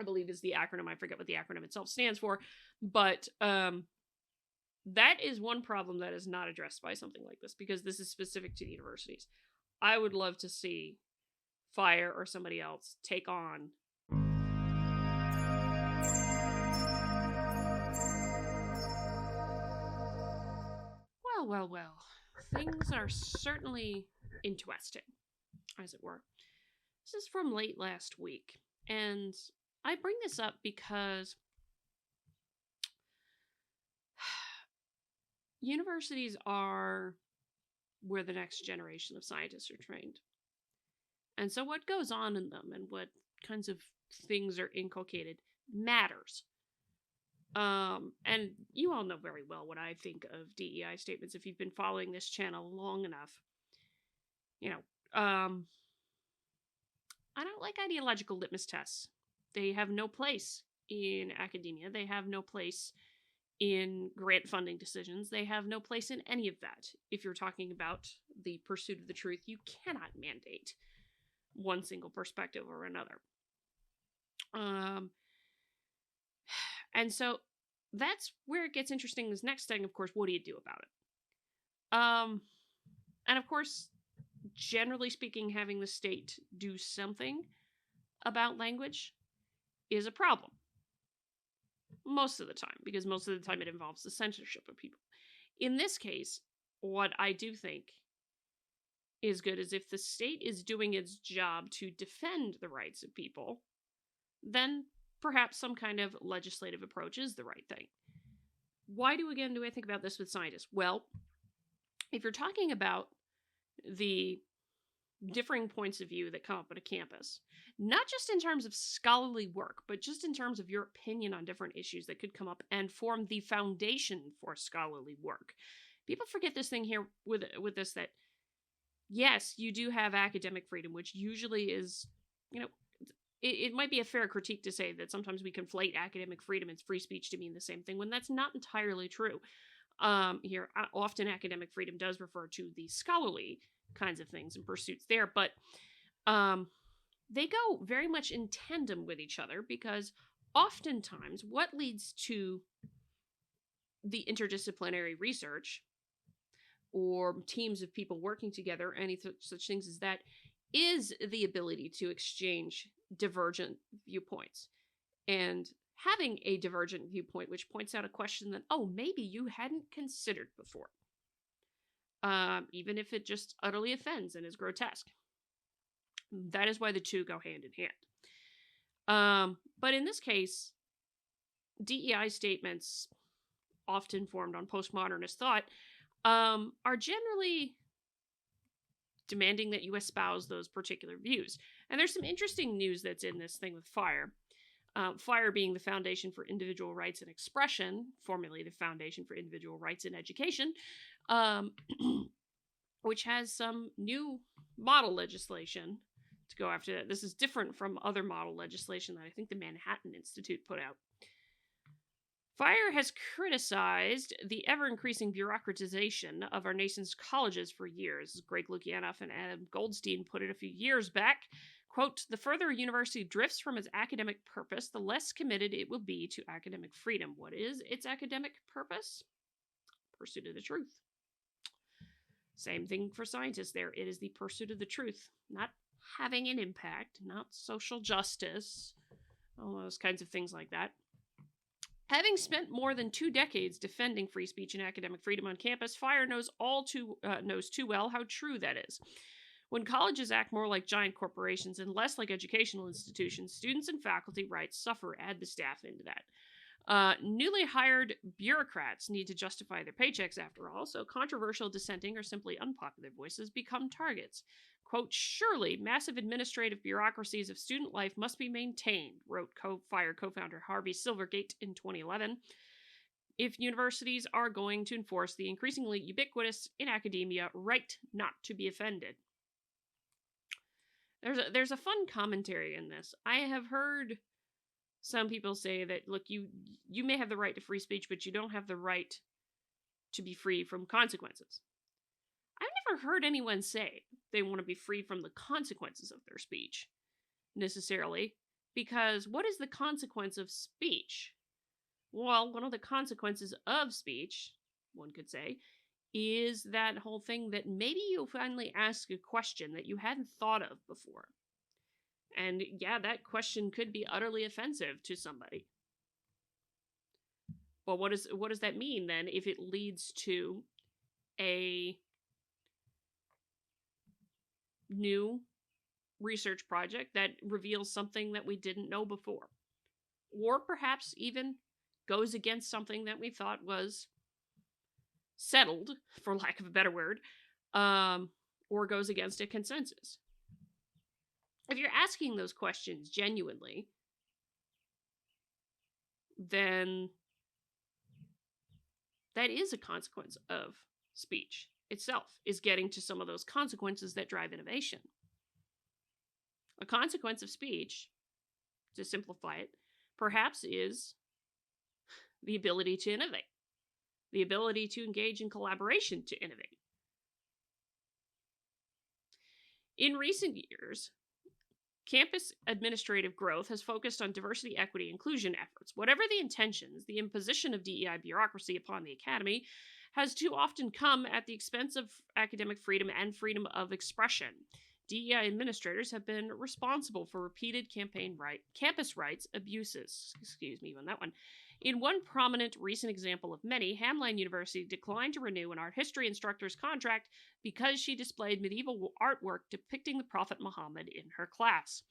I believe is the acronym. I forget what the acronym itself stands for. But that is one problem that is not addressed by something like this, because this is specific to the universities. I would love to see Fire or somebody else take on well. Things are certainly interesting, as it were. This is from late last week, and I bring this up because universities are where the next generation of scientists are trained. And so what goes on in them and what kinds of things are inculcated matters. And you all know very well what I think of DEI statements if you've been following this channel long enough. I don't like ideological litmus tests. They have no place in academia. They have no place in grant funding decisions. They have no place in any of that. If you're talking about the pursuit of the truth, you cannot mandate one single perspective or another. And so that's where it gets interesting. This next thing, of course, what do you do about it? And of course, generally speaking, having the state do something about language is a problem. Most of the time, because most of the time it involves the censorship of people. In this case, what I do think is good is if the state is doing its job to defend the rights of people, then perhaps some kind of legislative approach is the right thing. Why do I think about this with scientists? Well, if you're talking about the differing points of view that come up at a campus, not just in terms of scholarly work, but just in terms of your opinion on different issues that could come up and form the foundation for scholarly work. People forget this thing here with this, that yes, you do have academic freedom, which usually is, it might be a fair critique to say that sometimes we conflate academic freedom and free speech to mean the same thing, when that's not entirely true. Here, often academic freedom does refer to the scholarly kinds of things and pursuits there, but they go very much in tandem with each other, because oftentimes what leads to the interdisciplinary research or teams of people working together, any such things as that, is the ability to exchange divergent viewpoints. And having a divergent viewpoint which points out a question that, maybe you hadn't considered before. Even if it just utterly offends and is grotesque. That is why the two go hand in hand. But in this case, DEI statements, often formed on postmodernist thought, are generally demanding that you espouse those particular views. And there's some interesting news that's in this thing with FIRE. FIRE being the Foundation for Individual Rights and Expression, formerly the Foundation for Individual Rights in Education, which has some new model legislation to go after that. This is different from other model legislation that I think the Manhattan Institute put out. FIRE has criticized the ever-increasing bureaucratization of our nation's colleges for years. Greg Lukianoff and Adam Goldstein put it a few years back. Quote, "The further a university drifts from its academic purpose, the less committed it will be to academic freedom." What is its academic purpose? Pursuit of the truth. Same thing for scientists there. It is the pursuit of the truth, not having an impact, not social justice, all those kinds of things like that. Having spent more than 2 decades defending free speech and academic freedom on campus, FIRE knows too well how true that is. When colleges act more like giant corporations and less like educational institutions, students and faculty rights suffer. Add the staff into that. Newly hired bureaucrats need to justify their paychecks after all, so controversial, dissenting, or simply unpopular voices become targets. Quote, "Surely massive administrative bureaucracies of student life must be maintained," wrote FIRE co-founder Harvey Silvergate in 2011, "if universities are going to enforce the increasingly ubiquitous in academia right not to be offended." There's a fun commentary in this. I have heard some people say that, look, you may have the right to free speech, but you don't have the right to be free from consequences. I've never heard anyone say they want to be free from the consequences of their speech, necessarily. Because what is the consequence of speech? Well, one of the consequences of speech, one could say, is that whole thing that maybe you'll finally ask a question that you hadn't thought of before. And yeah, that question could be utterly offensive to somebody. Well, what does that mean then if it leads to a new research project that reveals something that we didn't know before? Or perhaps even goes against something that we thought was settled, for lack of a better word, or goes against a consensus. If you're asking those questions genuinely, then that is a consequence of speech itself, is getting to some of those consequences that drive innovation. A consequence of speech, to simplify it, perhaps is the ability to innovate, the ability to engage in collaboration to innovate. In recent years, campus administrative growth has focused on diversity, equity, inclusion efforts. Whatever the intentions, the imposition of DEI bureaucracy upon the academy has too often come at the expense of academic freedom and freedom of expression. DEI administrators have been responsible for repeated campus rights abuses. Excuse me on that one. In one prominent recent example of many, Hamline University declined to renew an art history instructor's contract because she displayed medieval artwork depicting the Prophet Muhammad in her class.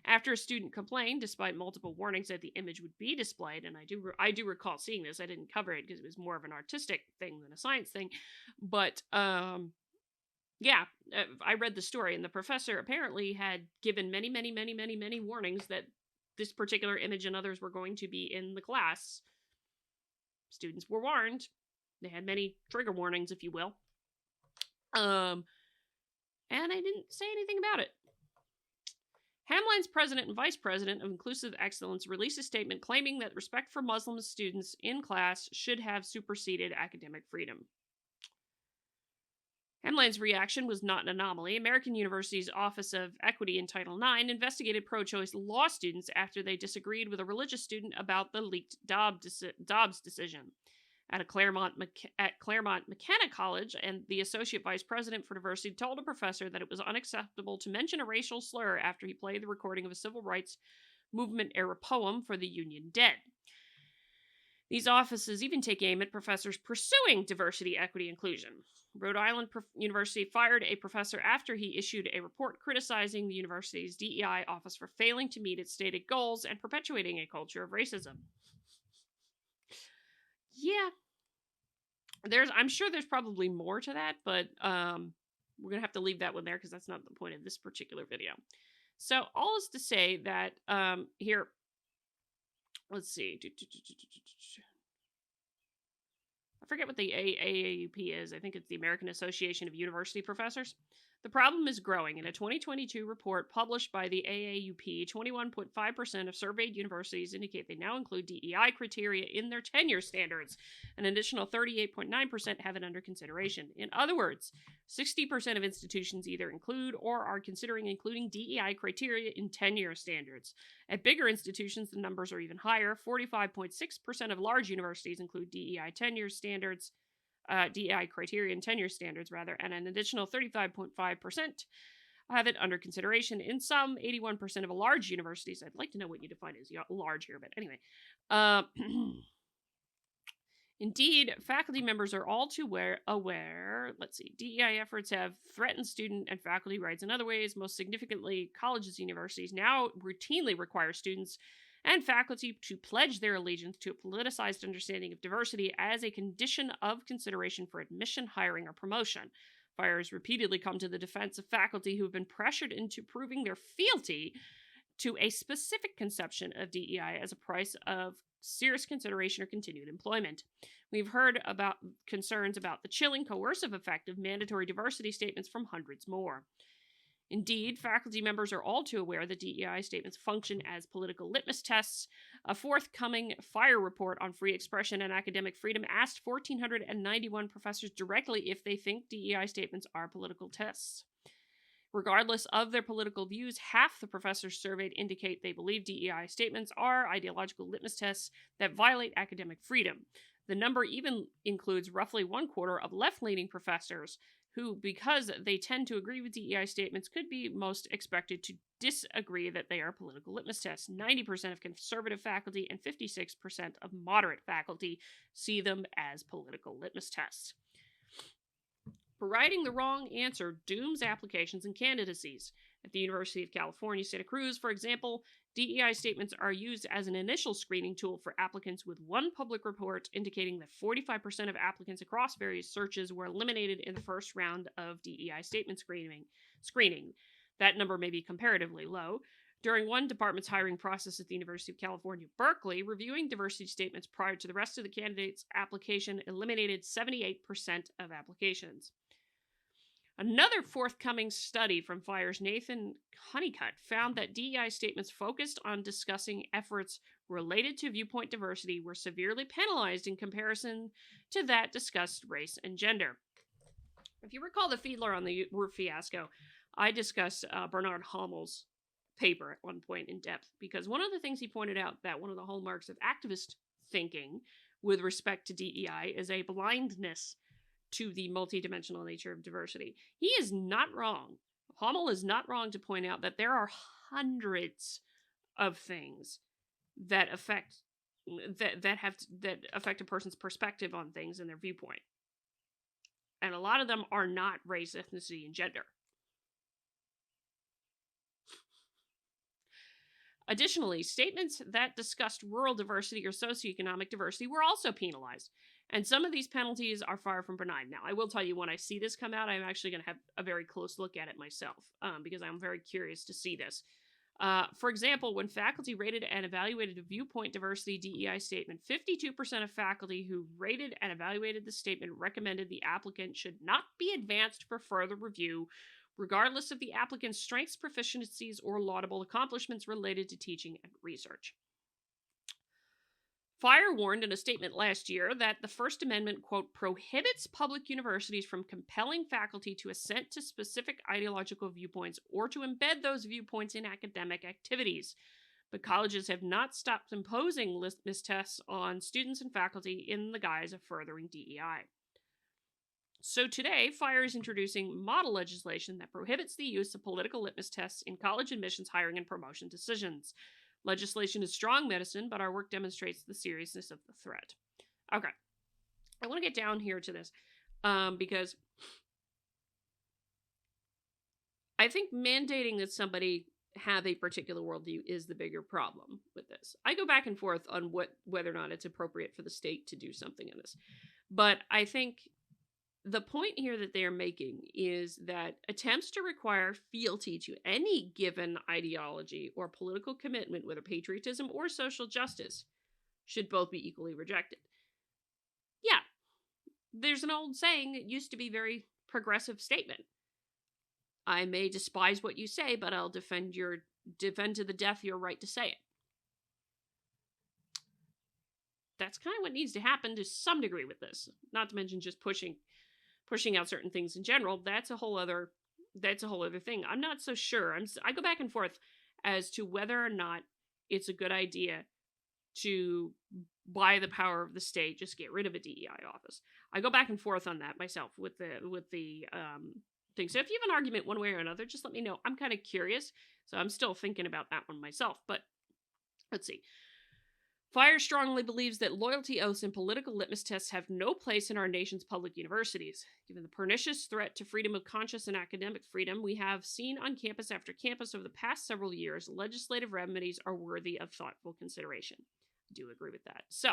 After a student complained, despite multiple warnings that the image would be displayed, and I do recall seeing this. I didn't cover it because it was more of an artistic thing than a science thing, but yeah, I read the story, and the professor apparently had given many warnings that this particular image and others were going to be in the class. Students were warned. They had many trigger warnings, if you will. And I didn't say anything about it. Hamline's president and vice president of Inclusive Excellence released a statement claiming that respect for Muslim students in class should have superseded academic freedom. Hamline's reaction was not an anomaly. American University's Office of Equity in Title IX investigated pro-choice law students after they disagreed with a religious student about the leaked Dobbs decision. At Claremont McKenna College, and the associate vice president for diversity told a professor that it was unacceptable to mention a racial slur after he played the recording of a civil rights movement era poem for the Union Dead. These offices even take aim at professors pursuing diversity, equity, inclusion. Rhode Island University fired a professor after he issued a report criticizing the university's DEI office for failing to meet its stated goals and perpetuating a culture of racism. Yeah. I'm sure there's probably more to that, but we're going to have to leave that one there because that's not the point of this particular video. So all is to say that here, let's see. I forget what the AAUP is. I think it's the American Association of University Professors. The problem is growing. In a 2022 report published by the AAUP, 21.5% of surveyed universities indicate they now include DEI criteria in their tenure standards. An additional 38.9% have it under consideration. In other words, 60% of institutions either include or are considering including DEI criteria in tenure standards. At bigger institutions, the numbers are even higher. 45.6% of large universities include DEI tenure standards. DEI criteria and tenure standards, and an additional 35.5% have it under consideration. In some, 81% of large universities, I'd like to know what you define as large here, but anyway. Indeed, faculty members are all too aware. Let's see. DEI efforts have threatened student and faculty rights in other ways. Most significantly, colleges and universities now routinely require students and faculty to pledge their allegiance to a politicized understanding of diversity as a condition of consideration for admission, hiring, or promotion. Fires repeatedly come to the defense of faculty who have been pressured into proving their fealty to a specific conception of DEI as a price of serious consideration or continued employment. We've heard about concerns about the chilling, coercive effect of mandatory diversity statements from hundreds more. Indeed, faculty members are all too aware that DEI statements function as political litmus tests. A forthcoming FIRE report on free expression and academic freedom asked 1,491 professors directly if they think DEI statements are political tests. Regardless of their political views, half the professors surveyed indicate they believe DEI statements are ideological litmus tests that violate academic freedom. The number even includes roughly one quarter of left leaning professors who, because they tend to agree with DEI statements, could be most expected to disagree that they are political litmus tests. 90% of conservative faculty and 56% of moderate faculty see them as political litmus tests. Providing the wrong answer dooms applications and candidacies. At the University of California, Santa Cruz, for example, DEI statements are used as an initial screening tool for applicants, with one public report indicating that 45% of applicants across various searches were eliminated in the first round of DEI statement screening. That number may be comparatively low. During one department's hiring process at the University of California, Berkeley, reviewing diversity statements prior to the rest of the candidate's application eliminated 78% of applications. Another forthcoming study from FIRE's Nathan Honeycutt found that DEI statements focused on discussing efforts related to viewpoint diversity were severely penalized in comparison to that discussed race and gender. If you recall the Fiedler on the roof fiasco, I discussed Bernard Hammel's paper at one point in depth, because one of the things he pointed out that one of the hallmarks of activist thinking with respect to DEI is a blindness to the multidimensional nature of diversity. He is not wrong. Hommel is not wrong to point out that there are hundreds of things that affect a person's perspective on things and their viewpoint. And a lot of them are not race, ethnicity, and gender. Additionally, statements that discussed rural diversity or socioeconomic diversity were also penalized. And some of these penalties are far from benign. Now, I will tell you, when I see this come out, I'm actually going to have a very close look at it myself, because I'm very curious to see this. For example, when faculty rated and evaluated a viewpoint diversity DEI statement, 52% of faculty who rated and evaluated the statement recommended the applicant should not be advanced for further review, regardless of the applicant's strengths, proficiencies, or laudable accomplishments related to teaching and research. FIRE warned in a statement last year that the First Amendment, quote, prohibits public universities from compelling faculty to assent to specific ideological viewpoints or to embed those viewpoints in academic activities. But colleges have not stopped imposing litmus tests on students and faculty in the guise of furthering DEI. So today, FIRE is introducing model legislation that prohibits the use of political litmus tests in college admissions, hiring, and promotion decisions. Legislation is strong medicine, but our work demonstrates the seriousness of the threat. Okay, I want to get down here to this because I think mandating that somebody have a particular worldview is the bigger problem with this. I go back and forth on whether or not it's appropriate for the state to do something in this, but I think the point here that they are making is that attempts to require fealty to any given ideology or political commitment, whether patriotism or social justice, should both be equally rejected. Yeah, there's an old saying that used to be very progressive statement. I may despise what you say, but I'll defend to the death your right to say it. That's kind of what needs to happen to some degree with this, not to mention just pushing out certain things in general. That's a whole other thing. I'm not so sure. I go back and forth as to whether or not it's a good idea to, by the power of the state, just get rid of a DEI office. I go back and forth on that myself with the thing. So if you have an argument one way or another, just let me know. I'm kind of curious, so I'm still thinking about that one myself. But let's see. FIRE strongly believes that loyalty oaths and political litmus tests have no place in our nation's public universities. Given the pernicious threat to freedom of conscience and academic freedom we have seen on campus after campus over the past several years, legislative remedies are worthy of thoughtful consideration. I do agree with that. So,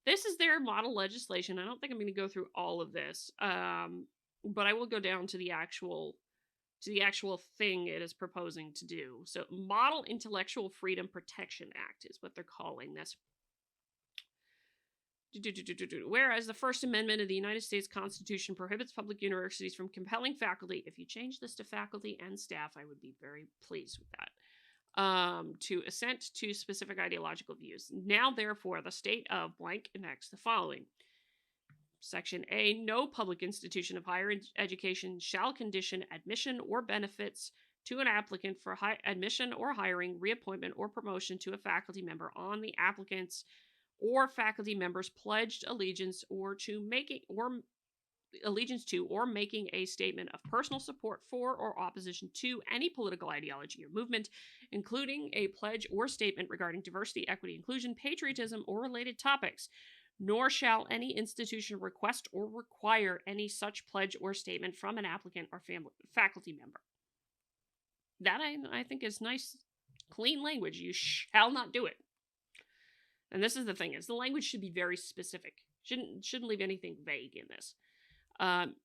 this is their model legislation. I don't think I'm going to go through all of this, but I will go down to the actual thing it is proposing to do. So, Model Intellectual Freedom Protection Act is what they're calling this. Whereas the First Amendment of the United States Constitution prohibits public universities from compelling faculty, if you change this to faculty and staff, I would be very pleased with that, to assent to specific ideological views. Now, therefore, the state of blank enacts the following. Section A, no public institution of higher education shall condition admission or benefits to an applicant for admission or hiring, reappointment, or promotion to a faculty member on the applicant's or faculty members' pledged allegiance or to making a statement of personal support for or opposition to any political ideology or movement, including a pledge or statement regarding diversity, equity, inclusion, patriotism, or related topics. Nor shall any institution request or require any such pledge or statement from an applicant or faculty member. That I think is nice, clean language. You shall not do it. And this is the thing: is the language should be very specific. Shouldn't leave anything vague in this.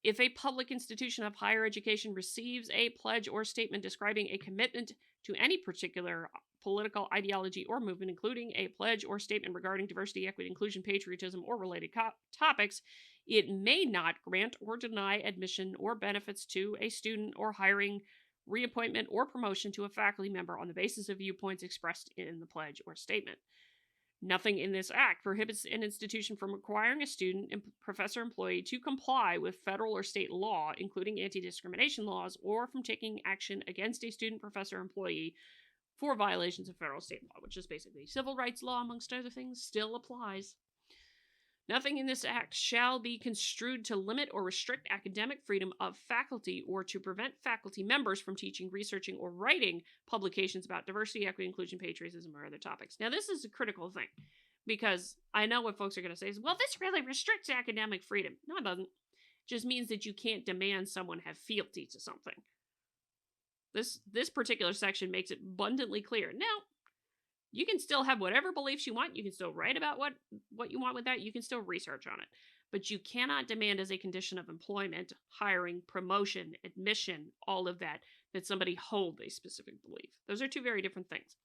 If a public institution of higher education receives a pledge or statement describing a commitment to any particular political ideology or movement, including a pledge or statement regarding diversity, equity, inclusion, patriotism, or related topics, it may not grant or deny admission or benefits to a student or hiring, reappointment, or promotion to a faculty member on the basis of viewpoints expressed in the pledge or statement. Nothing in this act prohibits an institution from requiring a student, professor, employee to comply with federal or state law, including anti-discrimination laws, or from taking action against a student, professor, employee for violations of federal state law, which is basically civil rights law, amongst other things, still applies. Nothing in this act shall be construed to limit or restrict academic freedom of faculty or to prevent faculty members from teaching, researching, or writing publications about diversity, equity, inclusion, patriotism, or other topics. Now, this is a critical thing because I know what folks are going to say is, well, this really restricts academic freedom. No, it doesn't. It just means that you can't demand someone have fealty to something. This particular section makes it abundantly clear. Now, you can still have whatever beliefs you want. You can still write about what you want with that. You can still research on it. But you cannot demand as a condition of employment, hiring, promotion, admission, all of that somebody hold a specific belief. Those are two very different things.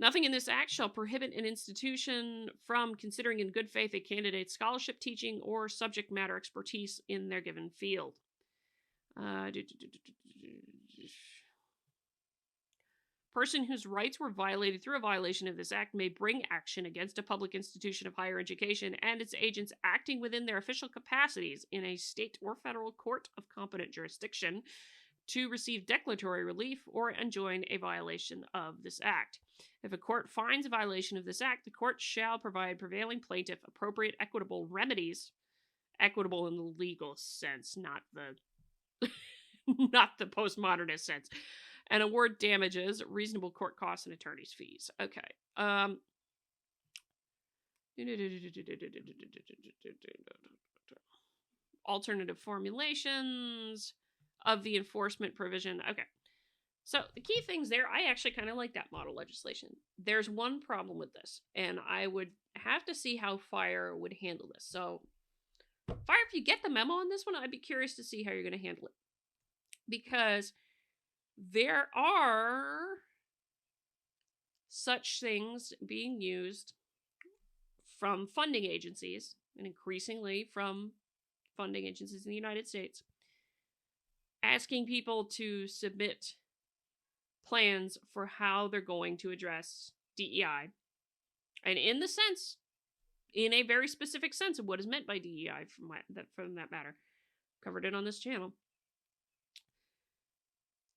Nothing in this act shall prohibit an institution from considering in good faith a candidate's scholarship, teaching, or subject matter expertise in their given field. Person whose rights were violated through a violation of this act may bring action against a public institution of higher education and its agents acting within their official capacities in a state or federal court of competent jurisdiction to receive declaratory relief or enjoin a violation of this act. If a court finds a violation of this act, the court shall provide prevailing plaintiff appropriate equitable remedies, equitable in the legal sense, not the not the postmodernist sense, and award damages, reasonable court costs, and attorney's fees. Okay. Alternative formulations of the enforcement provision. Okay. So the key things there, I actually kind of like that model legislation. There's one problem with this, and I would have to see how Fire would handle this. So, Fire, if you get the memo on this one, I'd be curious to see how you're going to handle it. Because there are such things being used from funding agencies, and increasingly from funding agencies in the United States, asking people to submit plans for how they're going to address DEI. And in a very specific sense of what is meant by DEI from that matter. Covered it on this channel.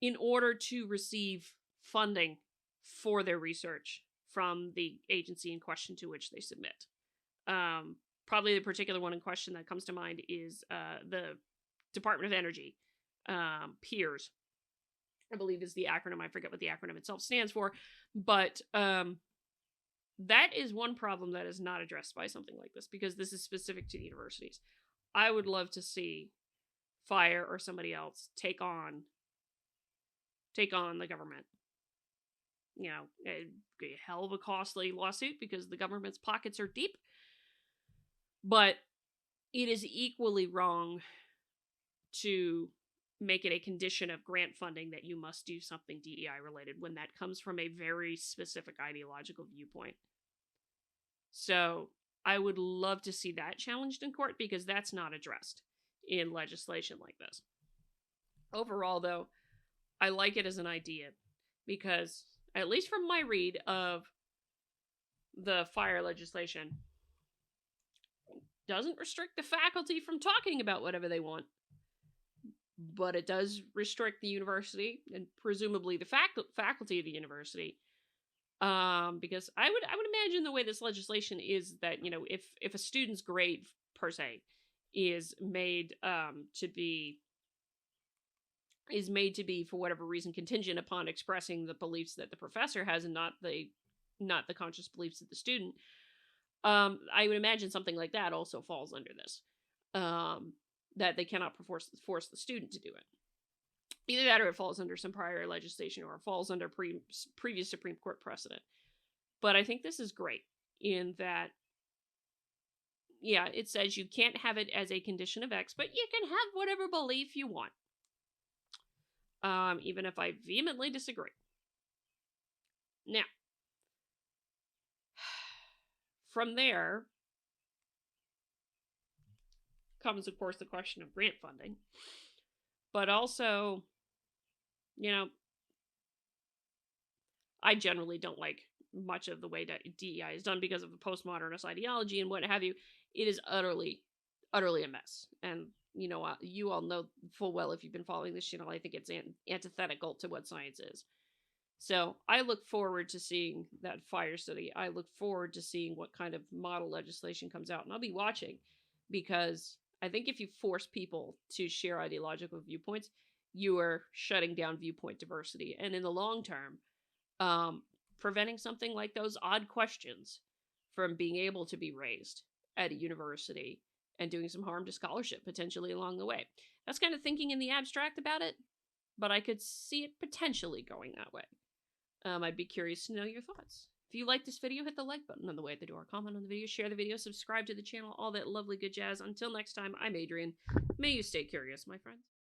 In order to receive funding for their research from the agency in question to which they submit. Probably the particular one in question that comes to mind is the Department of Energy, PEERS, I believe is the acronym. I forget what the acronym itself stands for, but that is one problem that is not addressed by something like this, because this is specific to the universities. I would love to see Fire or somebody else take on the government. You know, a hell of a costly lawsuit because the government's pockets are deep. But it is equally wrong to make it a condition of grant funding that you must do something DEI related when that comes from a very specific ideological viewpoint. So I would love to see that challenged in court, because that's not addressed in legislation like this. Overall, though, I like it as an idea because, at least from my read of the Fire legislation, doesn't restrict the faculty from talking about whatever they want, but it does restrict the university and presumably the faculty of the university. Because I would imagine the way this legislation is that, you know, if a student's grade per se is made to be for whatever reason contingent upon expressing the beliefs that the professor has and not the conscious beliefs of the student, I would imagine something like that also falls under this. That they cannot force the student to do it. Either that or it falls under some prior legislation or it falls under previous Supreme Court precedent. But I think this is great in that, yeah, it says you can't have it as a condition of X, but you can have whatever belief you want. Even if I vehemently disagree. Now, from there comes, of course, the question of grant funding. But also, you know, I generally don't like much of the way that DEI is done because of the postmodernist ideology and what have you. It is utterly a mess. And, you know, you all know full well if you've been following this channel, I think it's antithetical to what science is. So I look forward to seeing that fire study. I look forward to seeing what kind of model legislation comes out. And I'll be watching because I think if you force people to share ideological viewpoints, you are shutting down viewpoint diversity. And in the long term, preventing something like those odd questions from being able to be raised at a university and doing some harm to scholarship potentially along the way. That's kind of thinking in the abstract about it, but I could see it potentially going that way. I'd be curious to know your thoughts. If you like this video, hit the like button on the way at the door, comment on the video, share the video, subscribe to the channel, all that lovely good jazz. Until next time, I'm Adrian. May you stay curious, my friends.